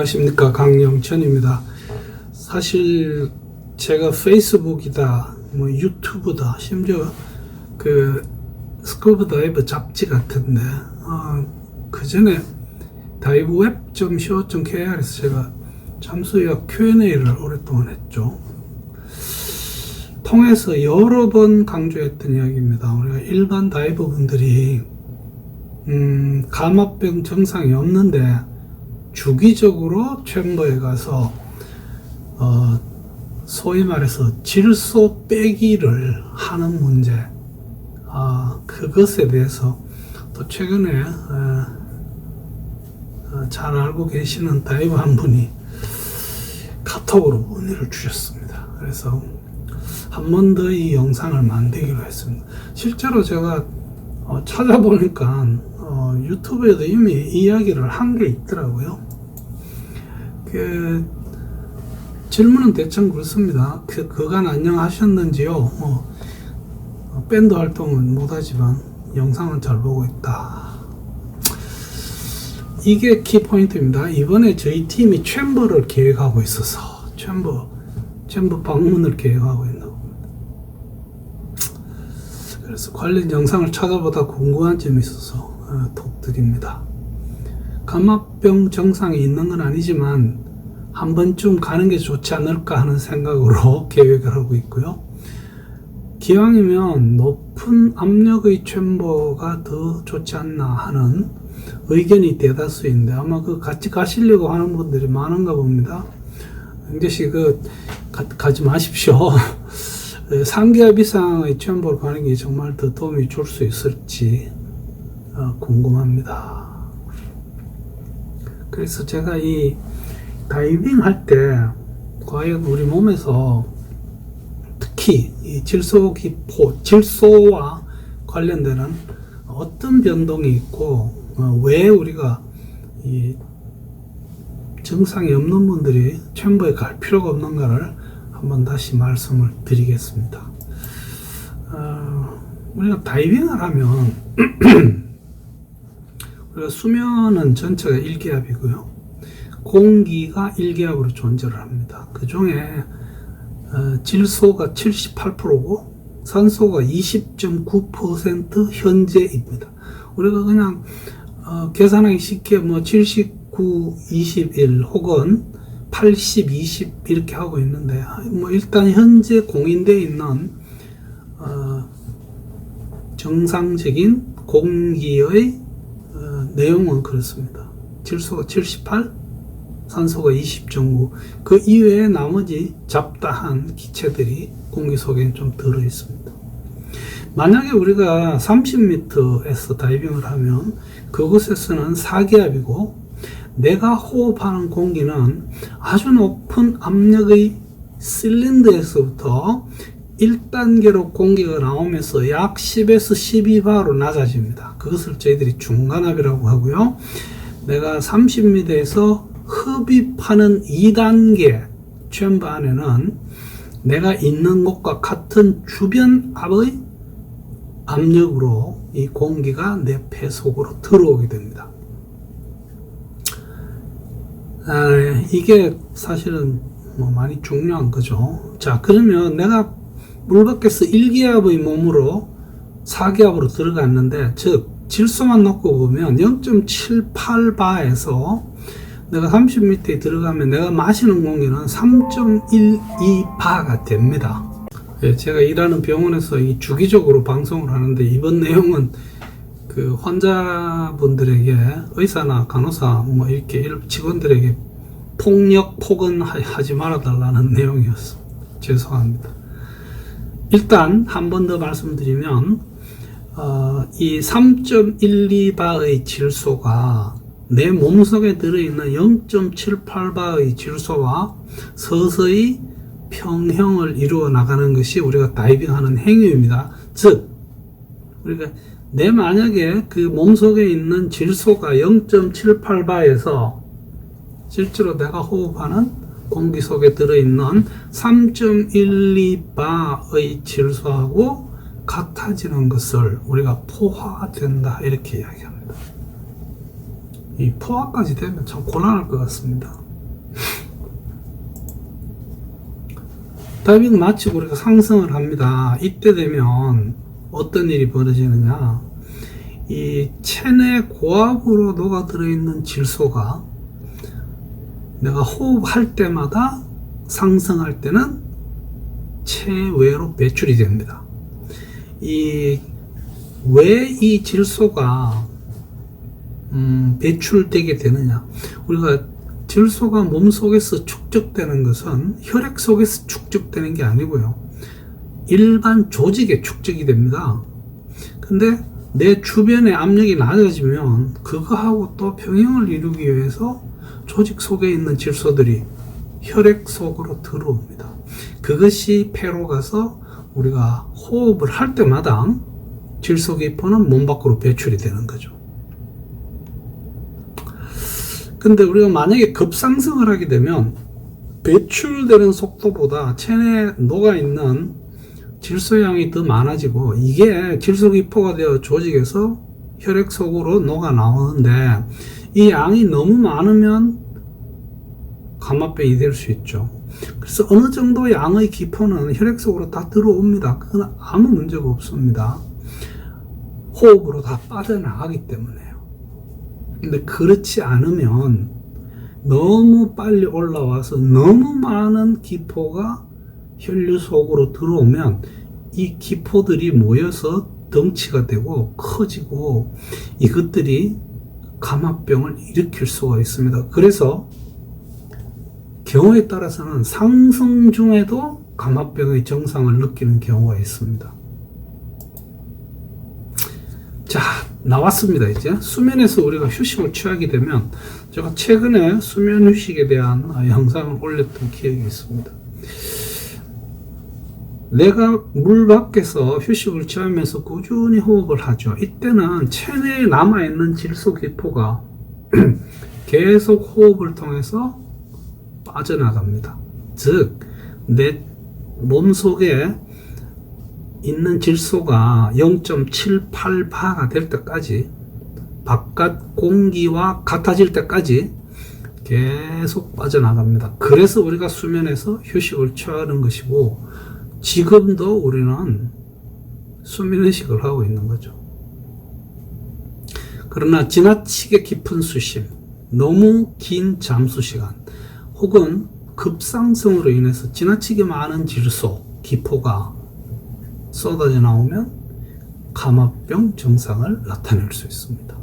안녕하십니까, 강영천입니다. 사실 제가 페이스북이다, 유튜브다, 심지어 그 스쿠버 다이버 잡지 같은데 그 전에 다이브웹.co.kr에서 제가 잠수의학 Q&A를 오랫동안 했죠. 통해서 여러 번 강조했던 이야기입니다. 우리가 일반 다이버 분들이 감압병 증상이 없는데 주기적으로 챔버에 가서 소위 말해서 질소 빼기를 하는 문제, 그것에 대해서 또 최근에 잘 알고 계시는 다이버 한 분이 카톡으로 문의를 주셨습니다. 그래서 한 번 더 이 영상을 만들기로 했습니다. 실제로 제가 찾아보니까 유튜브에도 이미 이야기를 한 게 있더라고요. 그 질문은 대충 그렇습니다. 그간 안녕하셨는지요? 밴드 활동은 못하지만 영상은 잘 보고 있다. 이게 키포인트입니다. 이번에 저희 팀이 챔버를 계획하고 있어서 챔버 방문을 계획하고 있는 겁니다. 그래서 관련 영상을 찾아보다 궁금한 점이 있어서 톡 드립니다. 감압병 증상이 있는 건 아니지만 한 번쯤 가는 게 좋지 않을까 하는 생각으로 계획을 하고 있고요. 기왕이면 높은 압력의 챔버가 더 좋지 않나 하는 의견이 대다수인데 아마 같이 가시려고 하는 분들이 많은가 봅니다. 응대씨 가지 마십시오. 상기압 이상의 챔버로 가는 게 정말 더 도움이 줄 수 있을지 궁금합니다. 그래서 제가 이 다이빙 할 때 과연 우리 몸에서 특히 이 질소와 관련되는 어떤 변동이 있고 왜 우리가 이 증상이 없는 분들이 챔버에 갈 필요가 없는가를 한번 다시 말씀을 드리겠습니다. 우리가 다이빙을 하면 우리가 수면은 전체가 1기압이고요. 공기가 1기압으로 존재를 합니다. 그 중에 질소가 78%고 산소가 20.9% 현재입니다. 우리가 그냥 계산하기 쉽게 79, 21 혹은 80, 20 이렇게 하고 있는데 일단 현재 공인되어 있는 정상적인 공기의 내용은 그렇습니다. 질소가 78, 산소가 20.9, 그 이외에 나머지 잡다한 기체들이 공기 속에 좀 들어 있습니다. 만약에 우리가 30m에서 다이빙을 하면 그곳에서는 4기압이고 내가 호흡하는 공기는 아주 높은 압력의 실린더에서부터 1단계로 공기가 나오면서 약 10에서 12바로 낮아집니다. 그것을 저희들이 중간압이라고 하고요. 내가 30m에서 흡입하는 2단계 챔버 안에는 내가 있는 곳과 같은 주변 압의 압력으로 이 공기가 내 폐 속으로 들어오게 됩니다. 이게 사실은 많이 중요한 거죠. 자, 그러면 내가 물 밖에서 1기압의 몸으로 4기압으로 들어갔는데, 즉 질소만 놓고 보면 0.78바에서 내가 30m에 들어가면 내가 마시는 공기는 3.12바가 됩니다. 제가 일하는 병원에서 주기적으로 방송을 하는데 이번 내용은 그 환자분들에게 의사나 간호사 이렇게 직원들에게 폭언하지 말아달라는 내용이었습니다. 죄송합니다. 일단 한 번 더 말씀드리면 이 3.12바의 질소가 내 몸속에 들어있는 0.78바의 질소와 서서히 평형을 이루어 나가는 것이 우리가 다이빙하는 행위입니다. 즉 우리가 만약에 그 몸속에 있는 질소가 0.78바에서 실제로 내가 호흡하는 공기 속에 들어있는 3.12바의 질소하고 같아지는 것을 우리가 포화된다 이렇게 이야기합니다. 이 포화까지 되면 참 곤란할 것 같습니다. 다이빙 마치고 우리가 상승을 합니다. 이때 되면 어떤 일이 벌어지느냐, 이 체내 고압으로 녹아들어 있는 질소가 내가 호흡할 때마다 상승할 때는 체외로 배출이 됩니다. 왜 이 질소가 배출되게 되느냐, 우리가 질소가 몸속에서 축적되는 것은 혈액 속에서 축적되는 게 아니고요, 일반 조직에 축적이 됩니다. 근데 내 주변의 압력이 낮아지면 그거하고 또 평형을 이루기 위해서 조직 속에 있는 질소들이 혈액 속으로 들어옵니다. 그것이 폐로 가서 우리가 호흡을 할 때마다 질소기포는 몸 밖으로 배출이 되는 거죠. 근데 우리가 만약에 급상승을 하게 되면 배출되는 속도보다 체내에 녹아있는 질소량이 더 많아지고, 이게 질소기포가 되어 조직에서 혈액 속으로 녹아 나오는데, 이 양이 너무 많으면 감압병이 될 수 있죠. 그래서 어느 정도 양의 기포는 혈액 속으로 다 들어옵니다. 그건 아무 문제가 없습니다. 호흡으로 다 빠져나가기 때문에요. 근데 그렇지 않으면 너무 빨리 올라와서 너무 많은 기포가 혈류 속으로 들어오면 이 기포들이 모여서 덩치가 되고 커지고 이것들이 감압병을 일으킬 수가 있습니다. 그래서 경우에 따라서는 상승 중에도 감압병의 증상을 느끼는 경우가 있습니다. 자, 나왔습니다. 이제 수면에서 우리가 휴식을 취하게 되면, 제가 최근에 수면 휴식에 대한 영상을 올렸던 기억이 있습니다. 내가 물 밖에서 휴식을 취하면서 꾸준히 호흡을 하죠. 이때는 체내에 남아있는 질소기포가 계속 호흡을 통해서 빠져나갑니다. 즉, 내 몸속에 있는 질소가 0.78바가 될 때까지, 바깥 공기와 같아질 때까지 계속 빠져나갑니다. 그래서 우리가 수면에서 휴식을 취하는 것이고, 지금도 우리는 수면의식을 하고 있는 거죠. 그러나 지나치게 깊은 수심, 너무 긴 잠수 시간, 혹은 급상승으로 인해서 지나치게 많은 질소, 기포가 쏟아져 나오면 감압병 증상을 나타낼 수 있습니다.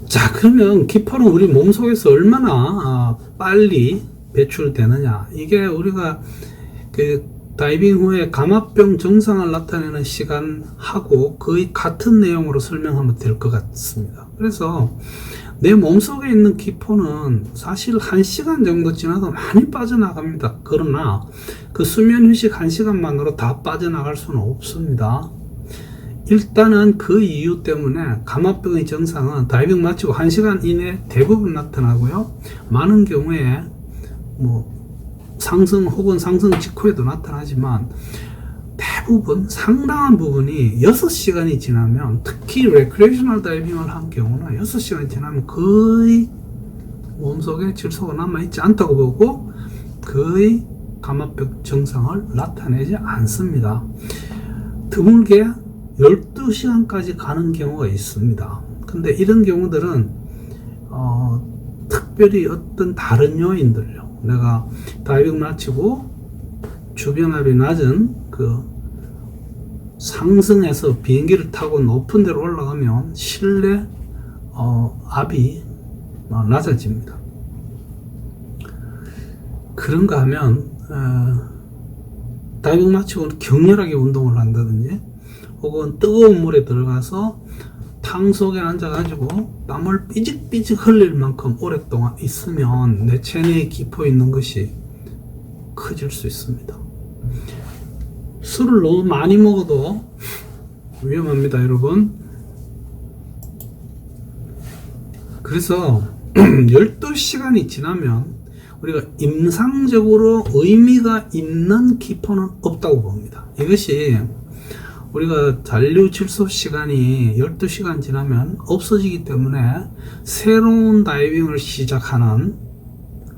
자, 그러면 기포는 우리 몸속에서 얼마나 빨리 배출되느냐, 이게 우리가 그 다이빙 후에 감압병 증상을 나타내는 시간하고 거의 같은 내용으로 설명하면 될 것 같습니다. 그래서 내 몸속에 있는 기포는 사실 1시간 정도 지나도 많이 빠져나갑니다. 그러나 그 수면 휴식 1시간만으로 다 빠져나갈 수는 없습니다. 일단은 그 이유 때문에 감압병의 증상은 다이빙 마치고 1시간 이내 대부분 나타나고요, 많은 경우에 상승 혹은 상승 직후에도 나타나지만, 대부분 상당한 부분이 6시간이 지나면, 특히 레크레이셔널 다이빙을 한 경우는 6시간이 지나면 거의 몸속에 질소가 남아있지 않다고 보고 거의 감압병 증상을 나타내지 않습니다. 드물게 12시간까지 가는 경우가 있습니다. 근데 이런 경우들은 특별히 어떤 다른 요인들요, 내가 다이빙 마치고 주변압이 낮은 그 상승해서 비행기를 타고 높은 데로 올라가면 실내 압이 낮아집니다. 그런가 하면 다이빙 마치고 격렬하게 운동을 한다든지, 혹은 뜨거운 물에 들어가서 탕 속에 앉아가지고 땀을 삐직삐직 흘릴 만큼 오랫동안 있으면 내 체내에 기포 있는 것이 커질 수 있습니다. 술을 너무 많이 먹어도 위험합니다, 여러분. 그래서 12시간이 지나면 우리가 임상적으로 의미가 있는 기포는 없다고 봅니다. 이것이 우리가 잔류 질소 시간이 12시간 지나면 없어지기 때문에 새로운 다이빙을 시작하는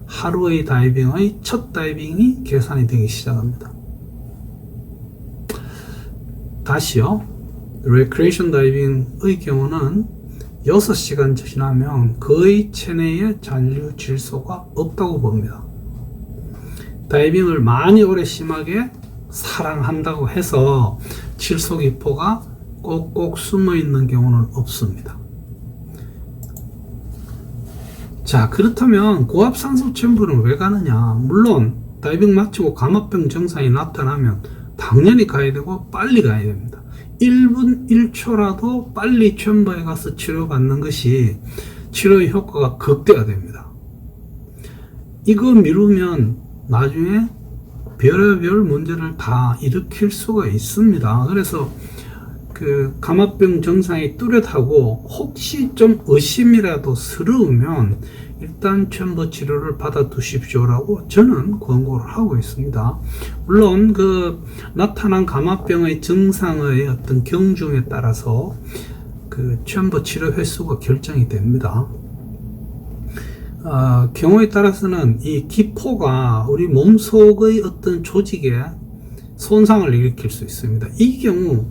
하루의 다이빙의 첫 다이빙이 계산이 되기 시작합니다. 다시요. 레크레이션 다이빙의 경우는 6시간 지나면 거의 체내에 잔류 질소가 없다고 봅니다. 다이빙을 많이 오래 심하게 사랑한다고 해서 질소 기포가 꼭꼭 숨어 있는 경우는 없습니다. 자, 그렇다면 고압산소 챔버는 왜 가느냐? 물론 다이빙 마치고 감압병 증상이 나타나면 당연히 가야 되고 빨리 가야 됩니다. 1분 1초라도 빨리 챔버에 가서 치료받는 것이 치료의 효과가 극대화됩니다. 이거 미루면 나중에 별의별 문제를 다 일으킬 수가 있습니다. 그래서 그 감압병 증상이 뚜렷하고 혹시 좀 의심이라도 스러우면 일단 챔버 치료를 받아 두십시오라고 저는 권고를 하고 있습니다. 물론 그 나타난 감압병의 증상의 어떤 경중에 따라서 그 챔버 치료 횟수가 결정이 됩니다. 경우에 따라서는 이 기포가 우리 몸속의 어떤 조직에 손상을 일으킬 수 있습니다. 이 경우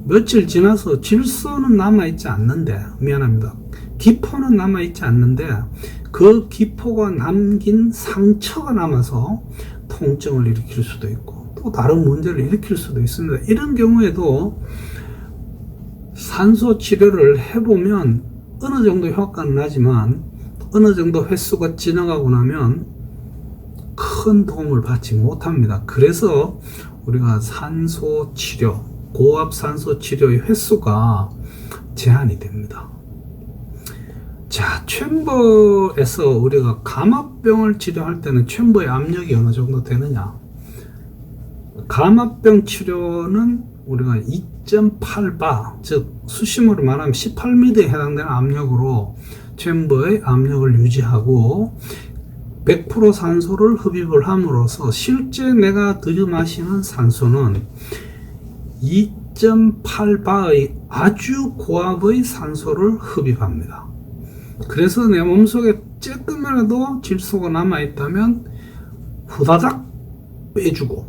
며칠 지나서 질소는 남아있지 않는데, 미안합니다. 기포는 남아있지 않는데 그 기포가 남긴 상처가 남아서 통증을 일으킬 수도 있고 또 다른 문제를 일으킬 수도 있습니다. 이런 경우에도 산소 치료를 해보면 어느 정도 효과는 나지만 어느 정도 횟수가 지나가고 나면 큰 도움을 받지 못합니다. 그래서 우리가 산소 치료, 고압 산소 치료의 횟수가 제한이 됩니다. 자, 챔버에서 우리가 감압병을 치료할 때는 챔버의 압력이 어느 정도 되느냐? 감압병 치료는 우리가 2.8바, 즉 수심으로 말하면 18m에 해당되는 압력으로 챔버의 압력을 유지하고 100% 산소를 흡입을 함으로써 실제 내가 들이마시는 산소는 2.8바의 아주 고압의 산소를 흡입합니다. 그래서 내 몸속에 조금이라도 질소가 남아있다면 후다닥 빼주고,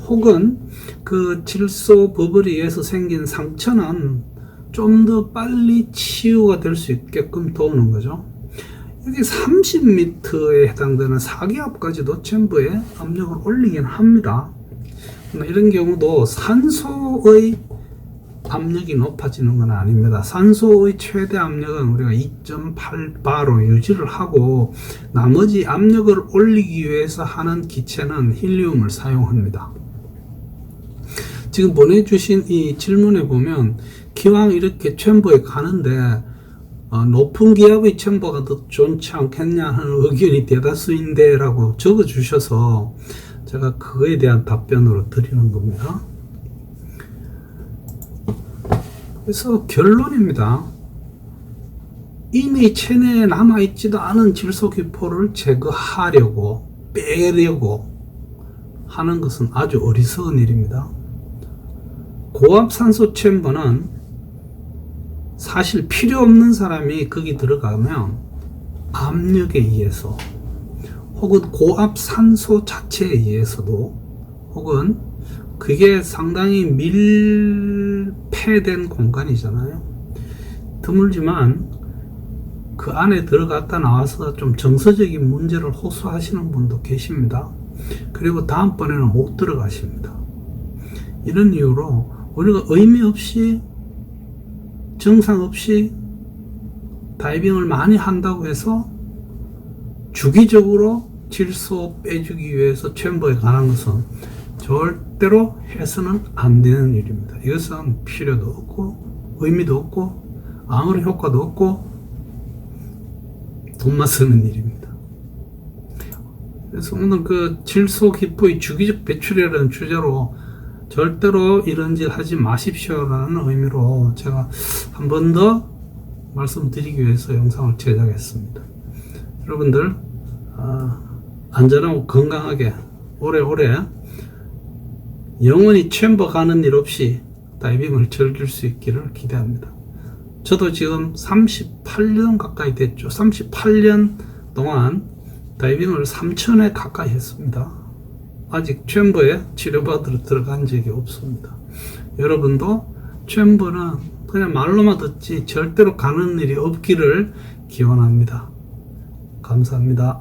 혹은 그 질소 버블에 의해서 생긴 상처는 좀 더 빨리 치유가 될 수 있게끔 도우는 거죠. 여기 30m에 해당되는 4기압까지도 챔버에 압력을 올리긴 합니다. 이런 경우도 산소의 압력이 높아지는 건 아닙니다. 산소의 최대 압력은 우리가 2.8바로 유지를 하고 나머지 압력을 올리기 위해서 하는 기체는 힐리움을 사용합니다. 지금 보내주신 이 질문에 보면 기왕 이렇게 챔버에 가는데 높은 기압의 챔버가 더 좋지 않겠냐 하는 의견이 대다수인데 라고 적어주셔서 제가 그거에 대한 답변으로 드리는 겁니다. 그래서 결론입니다. 이미 체내에 남아있지도 않은 질소 기포를 제거하려고 빼려고 하는 것은 아주 어리석은 일입니다. 고압 산소 챔버는 사실 필요 없는 사람이 거기 들어가면 압력에 의해서 혹은 고압 산소 자체에 의해서도 혹은 그게 상당히 밀폐된 공간이잖아요. 드물지만 그 안에 들어갔다 나와서 좀 정서적인 문제를 호소하시는 분도 계십니다. 그리고 다음번에는 못 들어가십니다. 이런 이유로 우리가 의미 없이 증상 없이 다이빙을 많이 한다고 해서 주기적으로 질소 빼주기 위해서 챔버에 가는 것은 절대로 해서는 안 되는 일입니다. 이것은 필요도 없고 의미도 없고 아무런 효과도 없고 돈만 쓰는 일입니다. 그래서 오늘 그 질소 기포의 주기적 배출이라는 주제로 절대로 이런 짓 하지 마십시오라는 의미로 제가 한 번 더 말씀드리기 위해서 영상을 제작했습니다. 여러분들 안전하고 건강하게 오래오래 영원히 챔버 가는 일 없이 다이빙을 즐길 수 있기를 기대합니다. 저도 지금 38년 가까이 됐죠. 38년 동안 다이빙을 3,000회 가까이 했습니다. 아직 챔버에 치료받으러 들어간 적이 없습니다. 여러분도 챔버는 그냥 말로만 듣지 절대로 가는 일이 없기를 기원합니다. 감사합니다.